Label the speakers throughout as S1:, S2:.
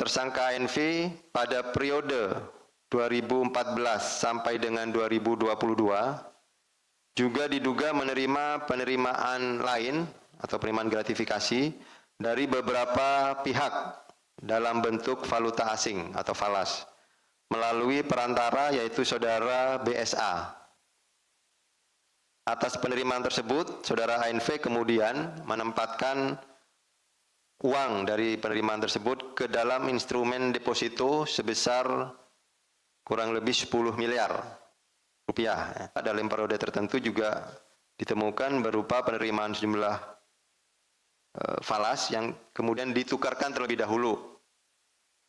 S1: tersangka ANV pada periode 2014 sampai dengan 2022 juga diduga menerima penerimaan lain atau penerimaan gratifikasi dari beberapa pihak dalam bentuk valuta asing atau falas melalui perantara yaitu saudara BSA. Atas penerimaan tersebut, saudara ANV kemudian menempatkan uang dari penerimaan tersebut ke dalam instrumen deposito sebesar kurang lebih 10 miliar rupiah. Dalam periode tertentu juga ditemukan berupa penerimaan sejumlah falas yang kemudian ditukarkan terlebih dahulu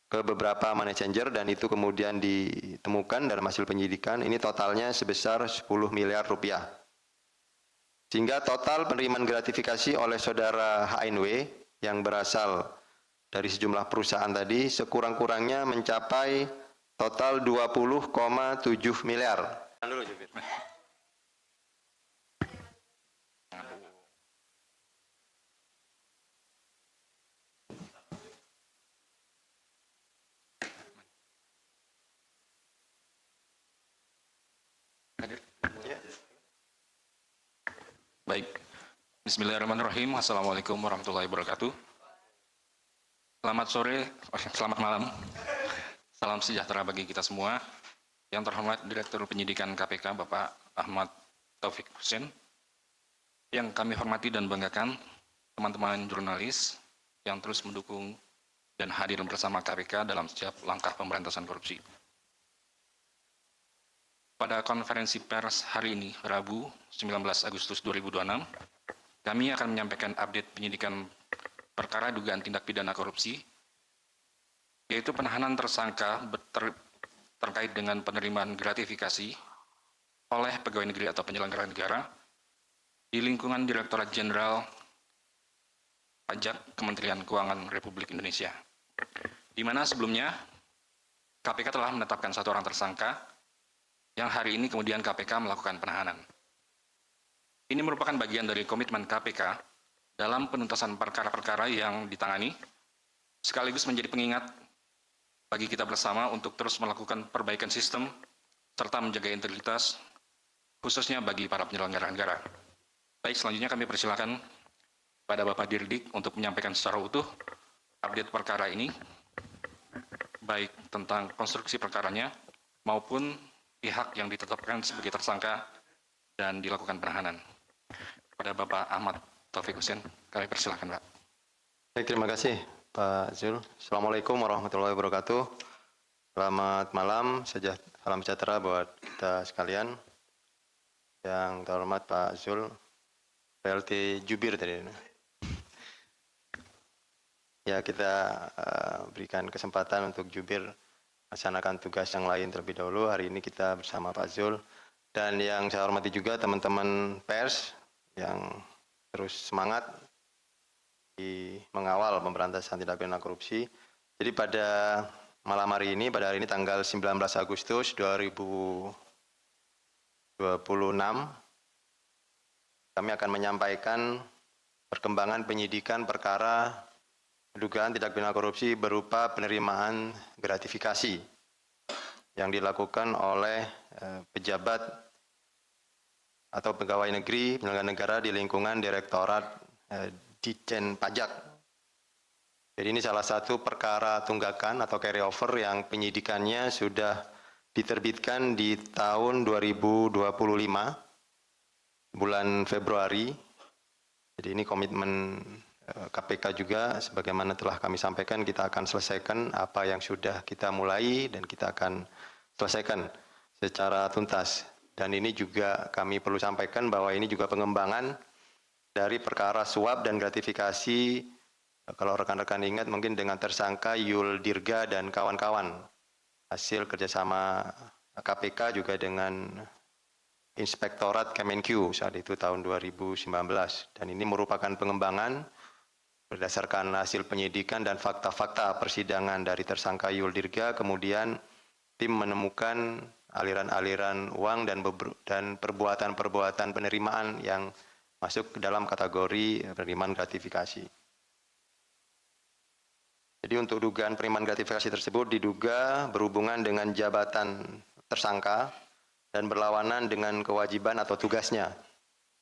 S1: ke beberapa money changer dan itu kemudian ditemukan dalam hasil penyidikan ini totalnya sebesar 10 miliar rupiah. Sehingga total penerimaan gratifikasi oleh saudara HNW yang berasal dari sejumlah perusahaan tadi sekurang-kurangnya mencapai total 20,7 miliar.
S2: Baik, bismillahirrahmanirrahim. Assalamualaikum warahmatullahi wabarakatuh. Selamat sore, selamat malam. Salam sejahtera bagi kita semua. Yang terhormat Direktur Penyidikan KPK Bapak Ahmad Taufik Husin. Yang kami hormati dan banggakan teman-teman jurnalis yang terus mendukung dan hadir bersama KPK dalam setiap langkah pemberantasan korupsi. Pada konferensi pers hari ini, Rabu 19 Agustus 2026, kami akan menyampaikan update penyidikan perkara dugaan tindak pidana korupsi, yaitu penahanan tersangka terkait dengan penerimaan gratifikasi oleh pegawai negeri atau penyelenggara negara di lingkungan Direktorat Jenderal Pajak Kementerian Keuangan Republik Indonesia, di mana sebelumnya KPK telah menetapkan satu orang tersangka yang hari ini kemudian KPK melakukan penahanan. Ini merupakan bagian dari komitmen KPK dalam penuntasan perkara-perkara yang ditangani, sekaligus menjadi pengingat bagi kita bersama untuk terus melakukan perbaikan sistem serta menjaga integritas, khususnya bagi para penyelenggara negara. Baik, selanjutnya kami persilakan pada Bapak Dirdik untuk menyampaikan secara utuh update perkara ini, baik tentang konstruksi perkaranya maupun pihak yang ditetapkan sebagai tersangka dan dilakukan penahanan. Pada Bapak Ahmad Taufik Husin, kami persilakan, Pak.
S1: Baik, terima kasih Pak Zul. Assalamualaikum warahmatullahi wabarakatuh. Selamat malam, salam sejahtera buat kita sekalian. Yang terhormat Pak Zul, PLT Jubir tadi. Ya, kita berikan kesempatan untuk Jubir melaksanakan tugas yang lain terlebih dahulu. Hari ini kita bersama Pak Zul dan yang saya hormati juga teman-teman pers yang terus semangat di mengawal pemberantasan tindak pidana korupsi. Jadi pada malam hari ini, pada hari ini tanggal 19 Agustus 2026, kami akan menyampaikan perkembangan penyidikan perkara dugaan tindak pidana korupsi berupa penerimaan gratifikasi yang dilakukan oleh pejabat atau pegawai negeri penyelenggara negara di lingkungan Direktorat Ditjen Pajak. Jadi ini salah satu perkara tunggakan atau carryover yang penyidikannya sudah diterbitkan di tahun 2025 bulan Februari. Jadi ini komitmen KPK juga, sebagaimana telah kami sampaikan, kita akan selesaikan apa yang sudah kita mulai dan kita akan selesaikan secara tuntas. Dan ini juga kami perlu sampaikan bahwa ini juga pengembangan dari perkara suap dan gratifikasi, kalau rekan-rekan ingat mungkin dengan tersangka Yul Dirga dan kawan-kawan. Hasil kerjasama KPK juga dengan Inspektorat Kemenq saat itu tahun 2019. Dan ini merupakan pengembangan berdasarkan hasil penyidikan dan fakta-fakta persidangan dari tersangka Yul Dirga, kemudian tim menemukan aliran-aliran uang dan perbuatan-perbuatan penerimaan yang masuk ke dalam kategori penerimaan gratifikasi. Jadi untuk dugaan penerimaan gratifikasi tersebut diduga berhubungan dengan jabatan tersangka dan berlawanan dengan kewajiban atau tugasnya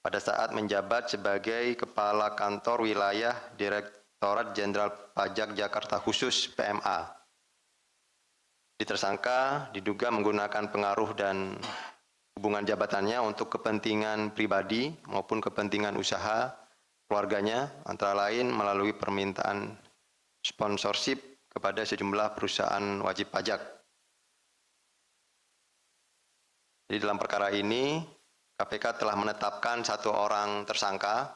S1: pada saat menjabat sebagai Kepala Kantor Wilayah Direktorat Jenderal Pajak Jakarta Khusus PMA. Tersangka diduga menggunakan pengaruh dan hubungan jabatannya untuk kepentingan pribadi maupun kepentingan usaha keluarganya, antara lain melalui permintaan sponsorship kepada sejumlah perusahaan wajib pajak. Jadi dalam perkara ini, KPK telah menetapkan satu orang tersangka,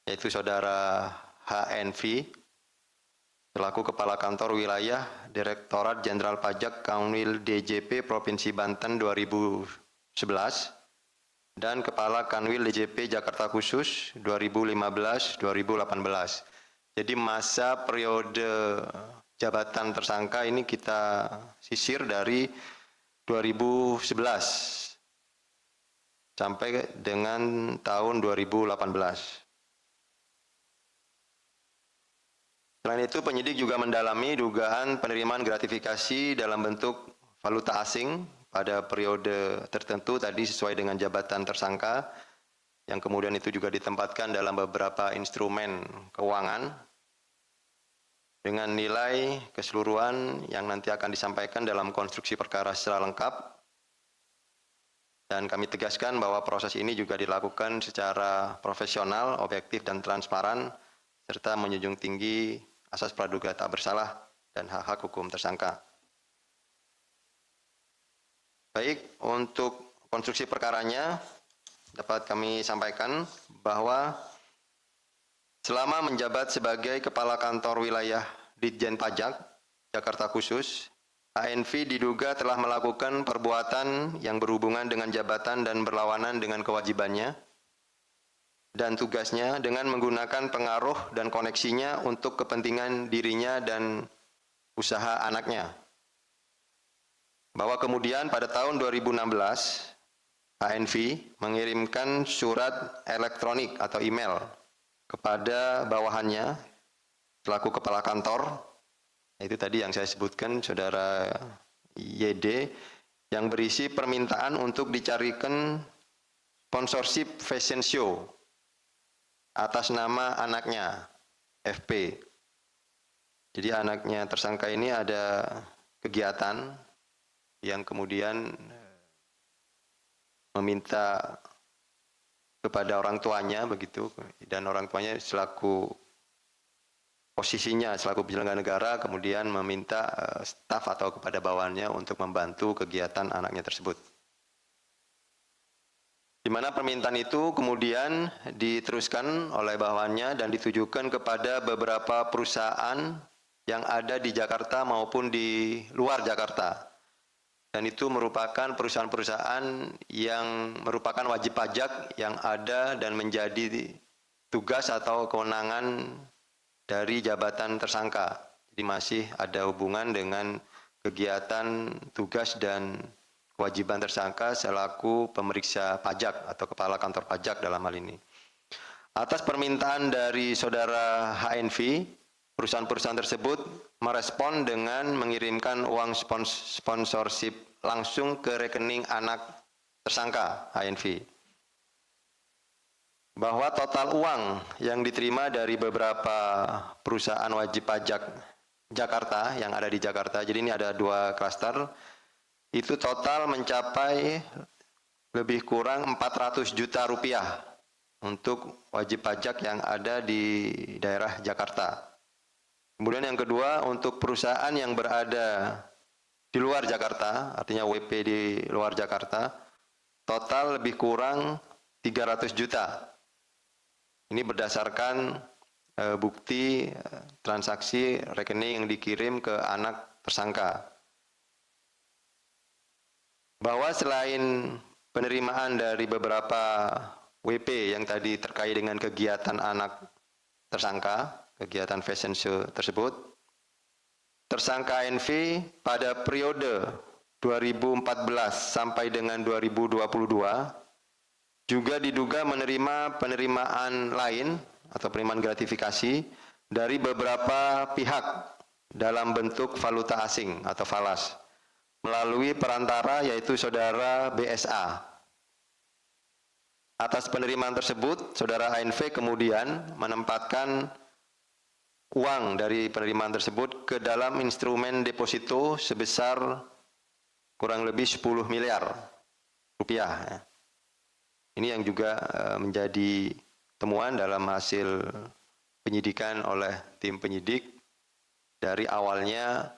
S1: yaitu saudara HNV, selaku Kepala Kantor Wilayah Direktorat Jenderal Pajak Kanwil DJP Provinsi Banten 2011 dan Kepala Kanwil DJP Jakarta Khusus 2015-2018. Jadi masa periode jabatan tersangka ini kita sisir dari 2011 sampai dengan tahun 2018. Selain itu, penyidik juga mendalami dugaan penerimaan gratifikasi dalam bentuk valuta asing pada periode tertentu tadi sesuai dengan jabatan tersangka, yang kemudian itu juga ditempatkan dalam beberapa instrumen keuangan dengan nilai keseluruhan yang nanti akan disampaikan dalam konstruksi perkara secara lengkap. Dan kami tegaskan bahwa proses ini juga dilakukan secara profesional, objektif, dan transparan, serta menjunjung tinggi asas praduga tak bersalah dan hak-hak hukum tersangka. Baik, untuk konstruksi perkaranya dapat kami sampaikan bahwa selama menjabat sebagai Kepala Kantor Wilayah Ditjen Pajak Jakarta Khusus, HNV diduga telah melakukan perbuatan yang berhubungan dengan jabatan dan berlawanan dengan kewajibannya dan tugasnya dengan menggunakan pengaruh dan koneksinya untuk kepentingan dirinya dan usaha anaknya. Bahwa kemudian pada tahun 2016, HNV mengirimkan surat elektronik atau email kepada bawahannya selaku Kepala Kantor, itu tadi yang saya sebutkan, Saudara YD, yang berisi permintaan untuk dicarikan sponsorship fashion show atas nama anaknya, FP. Jadi anaknya tersangka ini ada kegiatan yang kemudian meminta kepada orang tuanya begitu, dan orang tuanya selaku posisinya selaku penyelenggara negara kemudian meminta staf atau kepada bawahannya untuk membantu kegiatan anaknya tersebut. Di mana permintaan itu kemudian diteruskan oleh bawahannya dan ditujukan kepada beberapa perusahaan yang ada di Jakarta maupun di luar Jakarta. Dan itu merupakan perusahaan-perusahaan yang merupakan wajib pajak yang ada dan menjadi tugas atau kewenangan dari jabatan tersangka. Jadi masih ada hubungan dengan kegiatan tugas dan kewajiban tersangka selaku pemeriksa pajak atau Kepala Kantor Pajak dalam hal ini. Atas permintaan dari Saudara HNV, perusahaan-perusahaan tersebut merespon dengan mengirimkan uang sponsorship langsung ke rekening anak tersangka HNV. Bahwa total uang yang diterima dari beberapa perusahaan wajib pajak Jakarta yang ada di Jakarta, jadi ini ada 2 klaster, itu total mencapai lebih kurang 400 juta rupiah untuk wajib pajak yang ada di daerah Jakarta. Kemudian yang kedua, untuk perusahaan yang berada di luar Jakarta, artinya WP di luar Jakarta, total lebih kurang 300 juta. Ini berdasarkan bukti transaksi rekening yang dikirim ke anak tersangka. Bahwa selain penerimaan dari beberapa WP yang tadi terkait dengan kegiatan anak tersangka, kegiatan fashion show tersebut, tersangka NV pada periode 2014 sampai dengan 2022 juga diduga menerima penerimaan lain atau penerimaan gratifikasi dari beberapa pihak dalam bentuk valuta asing atau falas melalui perantara yaitu saudara BSA. Atas penerimaan tersebut, saudara ANV kemudian menempatkan uang dari penerimaan tersebut ke dalam instrumen deposito sebesar kurang lebih 10 miliar rupiah. Ini yang juga menjadi temuan dalam hasil penyidikan oleh tim penyidik dari awalnya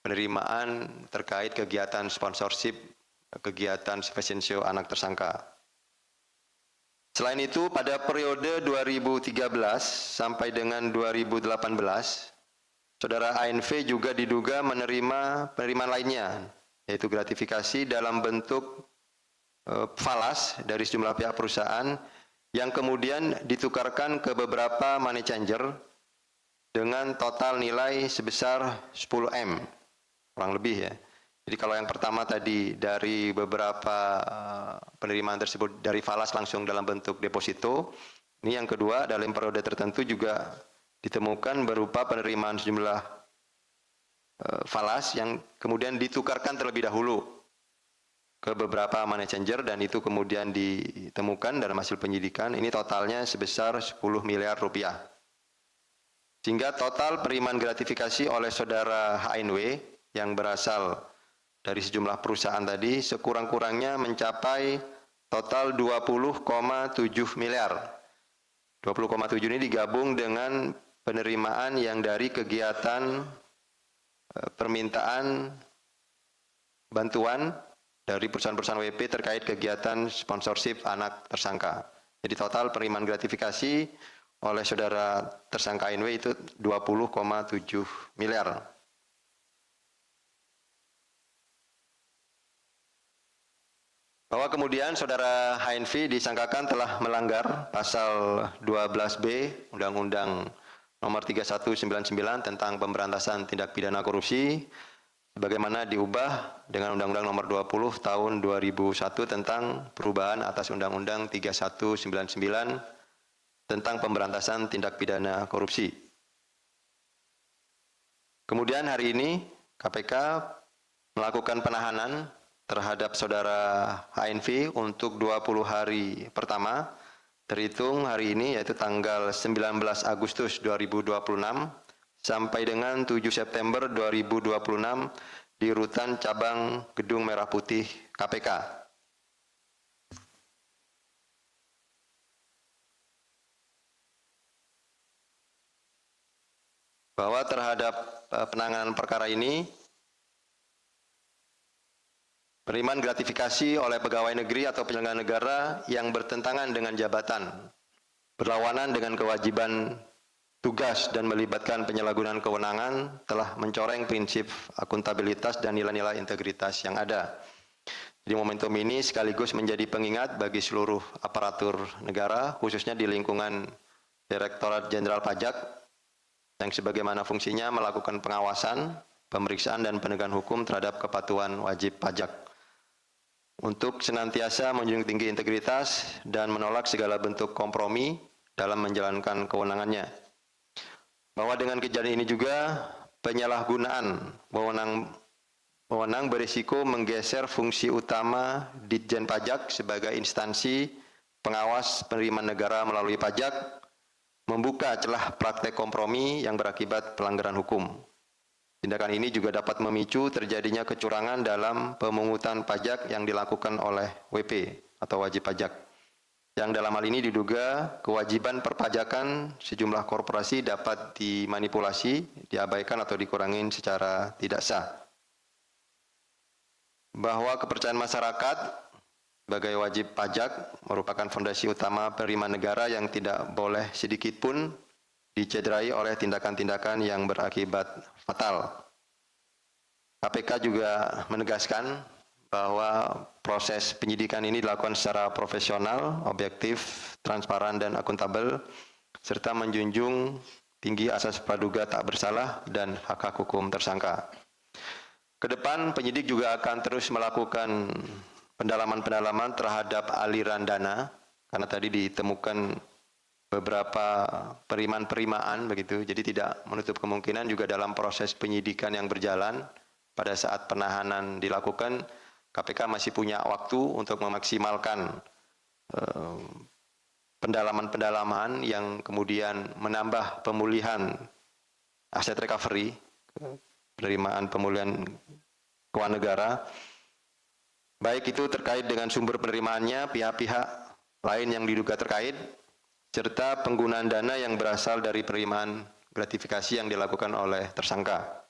S1: penerimaan terkait kegiatan sponsorship, kegiatan fashion show anak tersangka. Selain itu, pada periode 2013 sampai dengan 2018, saudara ANV juga diduga menerima penerimaan lainnya, yaitu gratifikasi dalam bentuk falas dari sejumlah pihak perusahaan yang kemudian ditukarkan ke beberapa money changer dengan total nilai sebesar 10M, kurang lebih ya. Jadi kalau yang pertama tadi dari beberapa penerimaan tersebut dari falas langsung dalam bentuk deposito, ini yang kedua dalam periode tertentu juga ditemukan berupa penerimaan sejumlah falas yang kemudian ditukarkan terlebih dahulu ke beberapa money changer dan itu kemudian ditemukan dalam hasil penyidikan, ini totalnya sebesar 10 miliar rupiah. Sehingga total penerimaan gratifikasi oleh saudara HNW yang berasal dari sejumlah perusahaan tadi sekurang-kurangnya mencapai total 20,7 miliar. 20,7 ini digabung dengan penerimaan yang dari kegiatan permintaan bantuan dari perusahaan-perusahaan WP terkait kegiatan sponsorship anak tersangka. Jadi total penerimaan gratifikasi oleh saudara tersangka NW itu 20,7 miliar. Bahwa kemudian saudara HNV disangkakan telah melanggar pasal 12B Undang-Undang Nomor 3199 tentang pemberantasan tindak pidana korupsi sebagaimana diubah dengan Undang-Undang Nomor 20 Tahun 2001 tentang perubahan atas Undang-Undang 3199 tentang pemberantasan tindak pidana korupsi. Kemudian hari ini KPK melakukan penahanan terhadap saudara HNV untuk 20 hari pertama terhitung hari ini yaitu tanggal 19 Agustus 2026 sampai dengan 7 September 2026 di Rutan Cabang Gedung Merah Putih KPK. Bahwa terhadap penanganan perkara ini penerimaan gratifikasi oleh pegawai negeri atau penyelenggara negara yang bertentangan dengan jabatan, berlawanan dengan kewajiban tugas dan melibatkan penyalahgunaan kewenangan telah mencoreng prinsip akuntabilitas dan nilai-nilai integritas yang ada. Jadi momentum ini sekaligus menjadi pengingat bagi seluruh aparatur negara, khususnya di lingkungan Direktorat Jenderal Pajak, yang sebagaimana fungsinya melakukan pengawasan, pemeriksaan dan penegakan hukum terhadap kepatuhan wajib pajak. Untuk senantiasa menjunjung tinggi integritas dan menolak segala bentuk kompromi dalam menjalankan kewenangannya. Bahwa dengan kejadian ini juga penyalahgunaan wewenang berisiko menggeser fungsi utama Ditjen Pajak sebagai instansi pengawas penerimaan negara melalui pajak, membuka celah praktek kompromi yang berakibat pelanggaran hukum. Tindakan ini juga dapat memicu terjadinya kecurangan dalam pemungutan pajak yang dilakukan oleh WP atau wajib pajak. Yang dalam hal ini diduga kewajiban perpajakan sejumlah korporasi dapat dimanipulasi, diabaikan atau dikurangin secara tidak sah. Bahwa kepercayaan masyarakat sebagai wajib pajak merupakan fondasi utama penerimaan negara yang tidak boleh sedikit pun dicederai oleh tindakan-tindakan yang berakibat fatal. KPK juga menegaskan bahwa proses penyidikan ini dilakukan secara profesional, objektif, transparan, dan akuntabel, serta menjunjung tinggi asas praduga tak bersalah dan hak-hak hukum tersangka. Kedepan penyidik juga akan terus melakukan pendalaman-pendalaman terhadap aliran dana, karena tadi ditemukan beberapa perimaan begitu. Jadi tidak menutup kemungkinan juga dalam proses penyidikan yang berjalan pada saat penahanan dilakukan, KPK masih punya waktu untuk memaksimalkan pendalaman-pendalaman yang kemudian menambah pemulihan aset recovery, penerimaan pemulihan keuangan negara, baik itu terkait dengan sumber penerimaannya, pihak-pihak lain yang diduga terkait, serta penggunaan dana yang berasal dari penerimaan gratifikasi yang dilakukan oleh tersangka.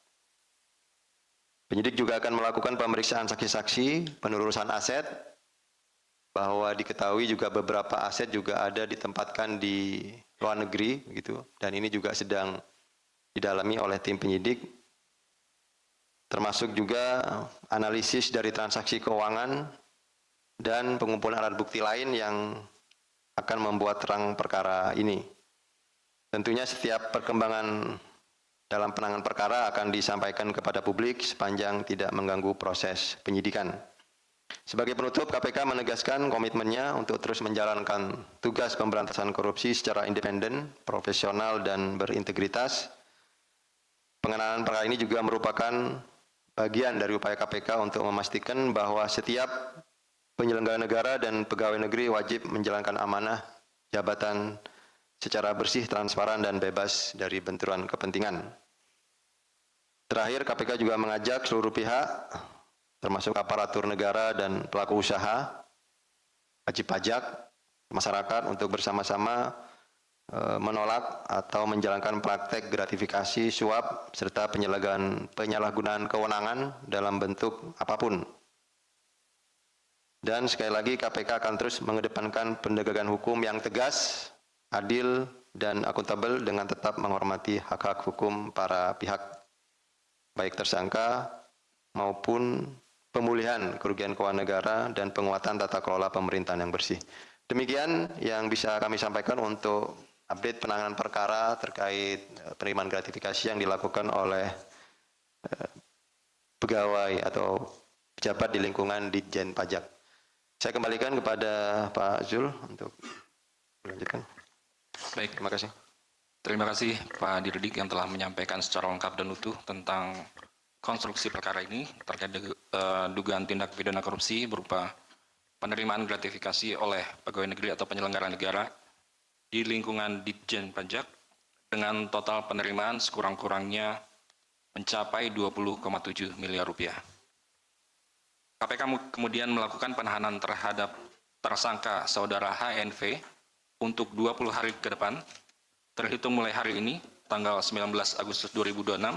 S1: Penyidik juga akan melakukan pemeriksaan saksi-saksi, penelurusan aset, bahwa diketahui juga beberapa aset juga ada ditempatkan di luar negeri, begitu, dan ini juga sedang didalami oleh tim penyidik, termasuk juga analisis dari transaksi keuangan dan pengumpulan alat bukti lain yang akan membuat terang perkara ini. Tentunya setiap perkembangan dalam penanganan perkara akan disampaikan kepada publik sepanjang tidak mengganggu proses penyidikan. Sebagai penutup, KPK menegaskan komitmennya untuk terus menjalankan tugas pemberantasan korupsi secara independen, profesional, dan berintegritas. Penanganan perkara ini juga merupakan bagian dari upaya KPK untuk memastikan bahwa setiap penyelenggara negara dan pegawai negeri wajib menjalankan amanah jabatan secara bersih, transparan, dan bebas dari benturan kepentingan. Terakhir, KPK juga mengajak seluruh pihak, termasuk aparatur negara dan pelaku usaha, wajib pajak, masyarakat untuk bersama-sama menolak atau menjalankan praktek gratifikasi, suap, serta penyalahgunaan kewenangan dalam bentuk apapun. Dan sekali lagi KPK akan terus mengedepankan penegakan hukum yang tegas, adil, dan akuntabel dengan tetap menghormati hak-hak hukum para pihak, baik tersangka maupun pemulihan kerugian keuangan negara dan penguatan tata kelola pemerintahan yang bersih. Demikian yang bisa kami sampaikan untuk update penanganan perkara terkait penerimaan gratifikasi yang dilakukan oleh pegawai atau pejabat di lingkungan Ditjen Pajak. Saya kembalikan kepada Pak Zul untuk melanjutkan.
S2: Baik,
S1: Terima kasih.
S2: terima kasih Pak Dirdik yang telah menyampaikan secara lengkap dan utuh tentang konstruksi perkara ini terkait dugaan tindak pidana korupsi berupa penerimaan gratifikasi oleh pegawai negeri atau penyelenggara negara di lingkungan Ditjen Pajak dengan total penerimaan sekurang-kurangnya mencapai 20,7 miliar rupiah. KPK kemudian melakukan penahanan terhadap tersangka saudara HNV untuk 20 hari ke depan, terhitung mulai hari ini, tanggal 19 Agustus 2026,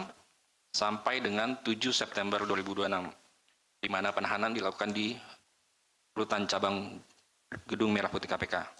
S2: sampai dengan 7 September 2026, di mana penahanan dilakukan di Rutan Cabang Gedung Merah Putih KPK.